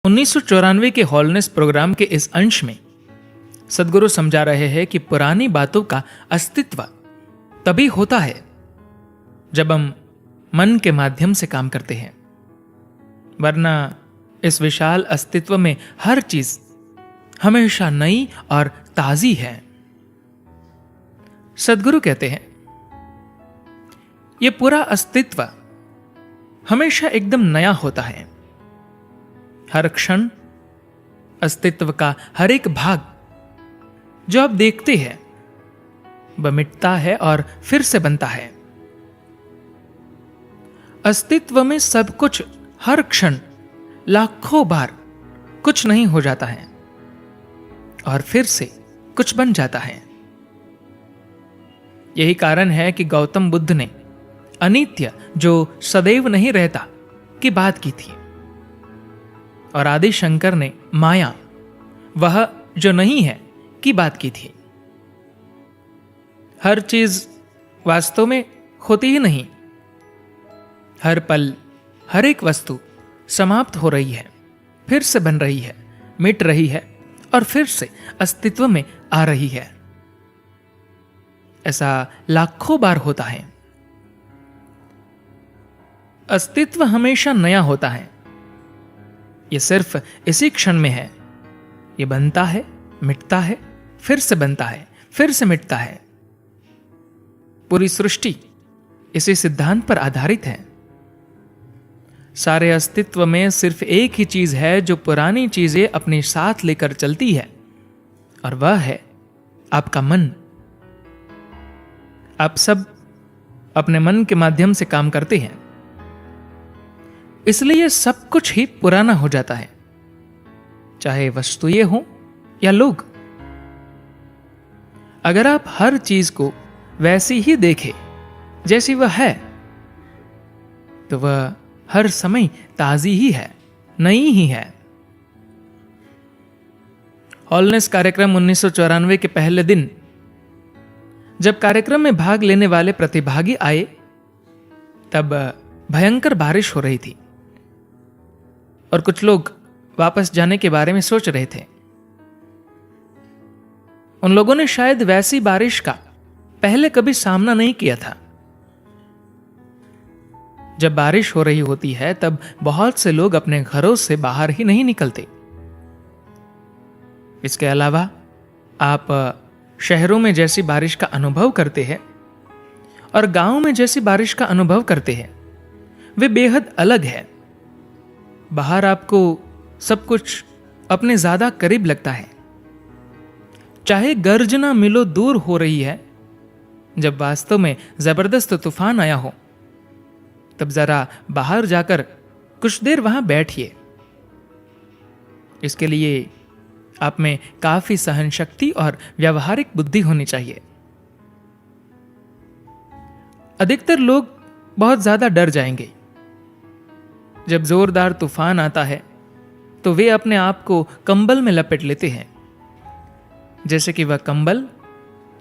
1994 के हॉलनेस प्रोग्राम के इस अंश में सदगुरु समझा रहे हैं कि पुरानी बातों का अस्तित्व तभी होता है जब हम मन के माध्यम से काम करते हैं, वरना इस विशाल अस्तित्व में हर चीज हमेशा नई और ताजी है। सदगुरु कहते हैं यह पूरा अस्तित्व हमेशा एकदम नया होता है। हर क्षण अस्तित्व का हर एक भाग जो आप देखते हैं वह मिटता है और फिर से बनता है। अस्तित्व में सब कुछ हर क्षण लाखों बार कुछ नहीं हो जाता है और फिर से कुछ बन जाता है। यही कारण है कि गौतम बुद्ध ने अनित्य जो सदैव नहीं रहता की बात की थी और आदि शंकर ने माया वह जो नहीं है की बात की थी। हर चीज वास्तव में होती ही नहीं। हर पल हर एक वस्तु समाप्त हो रही है, फिर से बन रही है, मिट रही है और फिर से अस्तित्व में आ रही है। ऐसा लाखों बार होता है। अस्तित्व हमेशा नया होता है। यह सिर्फ इसी क्षण में है। यह बनता है, मिटता है, फिर से बनता है, फिर से मिटता है। पूरी सृष्टि इसी सिद्धांत पर आधारित है। सारे अस्तित्व में सिर्फ एक ही चीज है जो पुरानी चीजें अपने साथ लेकर चलती है और वह है आपका मन। आप सब अपने मन के माध्यम से काम करते हैं, इसलिए सब कुछ ही पुराना हो जाता है, चाहे वस्तुएं हो या लोग। अगर आप हर चीज को वैसी ही देखें जैसी वह है तो वह हर समय ताजी ही है, नई ही है। हॉलनेस कार्यक्रम 1994 के पहले दिन जब कार्यक्रम में भाग लेने वाले प्रतिभागी आए तब भयंकर बारिश हो रही थी और कुछ लोग वापस जाने के बारे में सोच रहे थे। उन लोगों ने शायद वैसी बारिश का पहले कभी सामना नहीं किया था। जब बारिश हो रही होती है तब बहुत से लोग अपने घरों से बाहर ही नहीं निकलते। इसके अलावा आप शहरों में जैसी बारिश का अनुभव करते हैं और गांव में जैसी बारिश का अनुभव करते हैं वे बेहद अलग है। बाहर आपको सब कुछ अपने ज्यादा करीब लगता है, चाहे गर्जना मिलो दूर हो रही है। जब वास्तव में जबरदस्त तूफान आया हो तब जरा बाहर जाकर कुछ देर वहां बैठिए। इसके लिए आप में काफी सहन शक्ति और व्यावहारिक बुद्धि होनी चाहिए। अधिकतर लोग बहुत ज्यादा डर जाएंगे। जब जोरदार तूफान आता है तो वे अपने आप को कंबल में लपेट लेते हैं, जैसे कि वह कंबल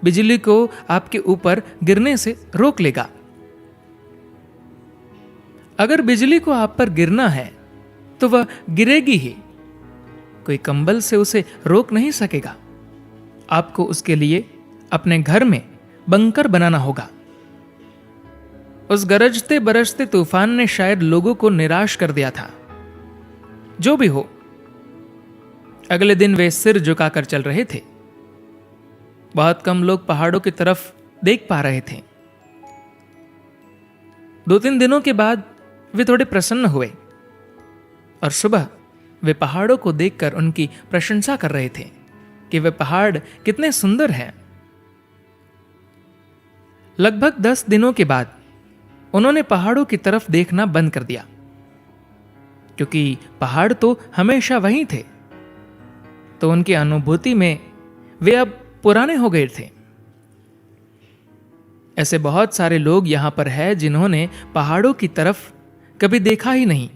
बिजली को आपके ऊपर गिरने से रोक लेगा। अगर बिजली को आप पर गिरना है तो वह गिरेगी ही, कोई कंबल से उसे रोक नहीं सकेगा। आपको उसके लिए अपने घर में बंकर बनाना होगा। उस गरजते बरसते तूफान ने शायद लोगों को निराश कर दिया था। जो भी हो, अगले दिन वे सिर झुकाकर चल रहे थे। बहुत कम लोग पहाड़ों की तरफ देख पा रहे थे। 2-3 दिनों के बाद वे थोड़े प्रसन्न हुए और सुबह वे पहाड़ों को देखकर उनकी प्रशंसा कर रहे थे कि वे पहाड़ कितने सुंदर हैं। लगभग 10 दिनों के बाद उन्होंने पहाड़ों की तरफ देखना बंद कर दिया, क्योंकि पहाड़ तो हमेशा वहीं थे। तो उनकी अनुभूति में वे अब पुराने हो गए थे। ऐसे बहुत सारे लोग यहां पर हैं जिन्होंने पहाड़ों की तरफ कभी देखा ही नहीं,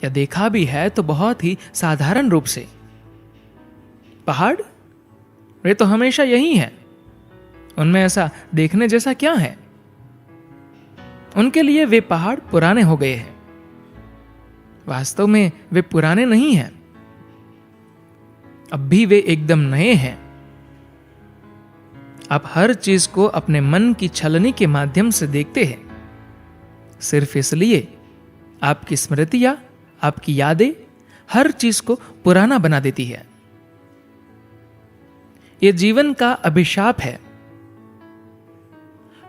या देखा भी है तो बहुत ही साधारण रूप से। पहाड़ वे तो हमेशा यही हैं, उनमें ऐसा देखने जैसा क्या है? उनके लिए वे पहाड़ पुराने हो गए हैं। वास्तव में वे पुराने नहीं हैं, अब भी वे एकदम नए हैं। आप हर चीज को अपने मन की छलनी के माध्यम से देखते हैं, सिर्फ इसलिए आपकी स्मृतियां, आपकी यादें हर चीज को पुराना बना देती है। यह जीवन का अभिशाप है।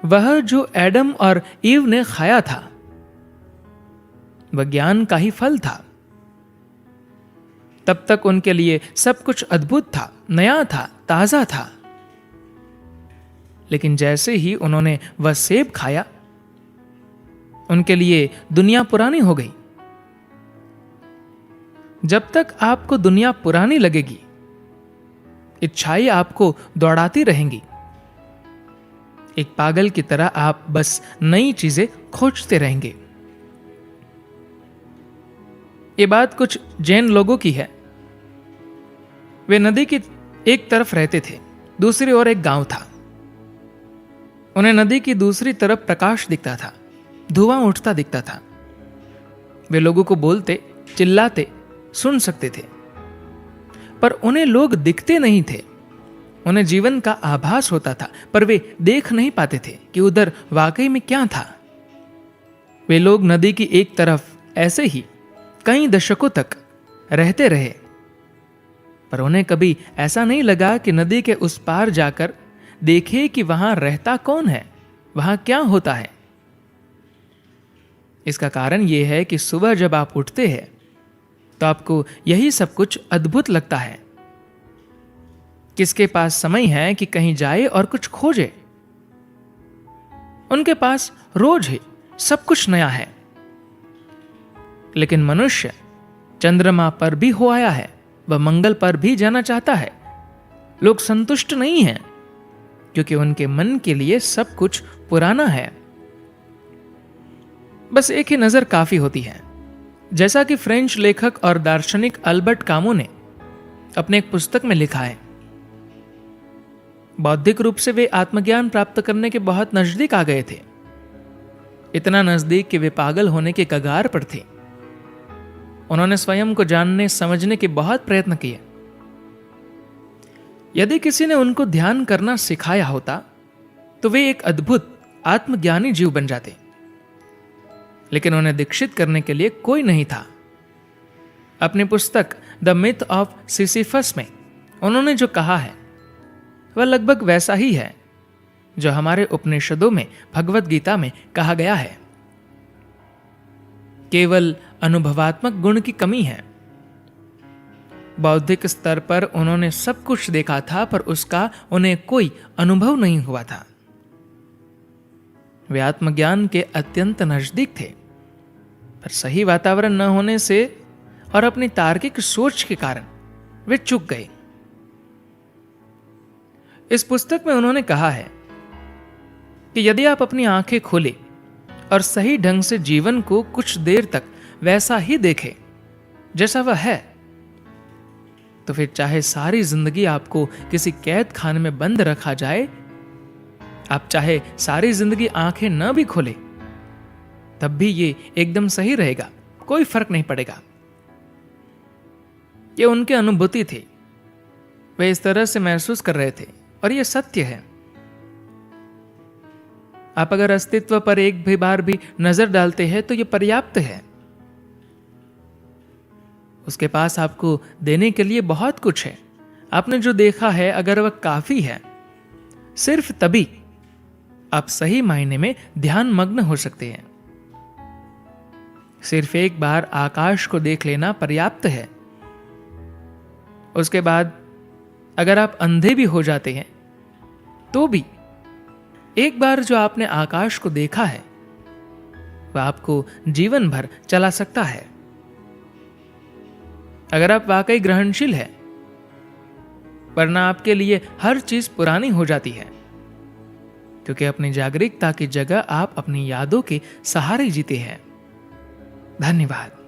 वह जो एडम और ईव ने खाया था, वह ज्ञान का ही फल था। तब तक उनके लिए सब कुछ अद्भुत था, नया था, ताजा था। लेकिन जैसे ही उन्होंने वह सेब खाया, उनके लिए दुनिया पुरानी हो गई। जब तक आपको दुनिया पुरानी लगेगी, इच्छाएं आपको दौड़ाती रहेंगी। एक पागल की तरह आप बस नई चीजें खोजते रहेंगे। ये बात कुछ जैन लोगों की है। वे नदी की एक तरफ रहते थे, दूसरी ओर एक गांव था। उन्हें नदी की दूसरी तरफ प्रकाश दिखता था, धुआं उठता दिखता था। वे लोगों को बोलते, चिल्लाते सुन सकते थे, पर उन्हें लोग दिखते नहीं थे। उन्हें जीवन का आभास होता था, पर वे देख नहीं पाते थे कि उधर वाकई में क्या था। वे लोग नदी की एक तरफ ऐसे ही कई दशकों तक रहते रहे, पर उन्हें कभी ऐसा नहीं लगा कि नदी के उस पार जाकर देखे कि वहां रहता कौन है, वहां क्या होता है। इसका कारण यह है कि सुबह जब आप उठते हैं तो आपको यही सब कुछ अद्भुत लगता है। किसके पास समय है कि कहीं जाए और कुछ खोजे? उनके पास रोज ही सब कुछ नया है। लेकिन मनुष्य चंद्रमा पर भी हो आया है, वह मंगल पर भी जाना चाहता है। लोग संतुष्ट नहीं हैं, क्योंकि उनके मन के लिए सब कुछ पुराना है। बस एक ही नजर काफी होती है। जैसा कि फ्रेंच लेखक और दार्शनिक अल्बर्ट कामू ने अपने एक पुस्तक में लिखा है, बौद्धिक रूप से वे आत्मज्ञान प्राप्त करने के बहुत नजदीक आ गए थे। इतना नजदीक कि वे पागल होने के कगार पर थे। उन्होंने स्वयं को जानने समझने के बहुत प्रयत्न किए। यदि किसी ने उनको ध्यान करना सिखाया होता तो वे एक अद्भुत आत्मज्ञानी जीव बन जाते। लेकिन उन्हें दीक्षित करने के लिए कोई नहीं था। अपनी पुस्तक द मिथ ऑफ सिसिफस में उन्होंने जो कहा है वह लगभग वैसा ही है जो हमारे उपनिषदों में, भगवत गीता में कहा गया है। केवल अनुभवात्मक गुण की कमी है। बौद्धिक स्तर पर उन्होंने सब कुछ देखा था, पर उसका उन्हें कोई अनुभव नहीं हुआ था। वे आत्मज्ञान के अत्यंत नजदीक थे, पर सही वातावरण न होने से और अपनी तार्किक सोच के कारण वे चूक गए। इस पुस्तक में उन्होंने कहा है कि यदि आप अपनी आंखें खोले और सही ढंग से जीवन को कुछ देर तक वैसा ही देखें जैसा वह है, तो फिर चाहे सारी जिंदगी आपको किसी कैद खाने में बंद रखा जाए, आप चाहे सारी जिंदगी आंखें न भी खोले, तब भी ये एकदम सही रहेगा, कोई फर्क नहीं पड़ेगा। ये उनकी अनुभूति थी। वे इस तरह से महसूस कर रहे थे और ये सत्य है। आप अगर अस्तित्व पर एक भी बार भी नजर डालते हैं तो ये पर्याप्त है। उसके पास आपको देने के लिए बहुत कुछ है। आपने जो देखा है, अगर वह काफी है, सिर्फ तभी आप सही मायने में ध्यान मग्न हो सकते हैं। सिर्फ एक बार आकाश को देख लेना पर्याप्त है। उसके बाद अगर आप अंधे भी हो जाते हैं तो भी एक बार जो आपने आकाश को देखा है वह आपको जीवन भर चला सकता है। अगर आप वाकई ग्रहणशील हैं, वरना आपके लिए हर चीज पुरानी हो जाती है, क्योंकि अपनी जागरूकता की जगह आप अपनी यादों के सहारे जीते हैं। धन्यवाद।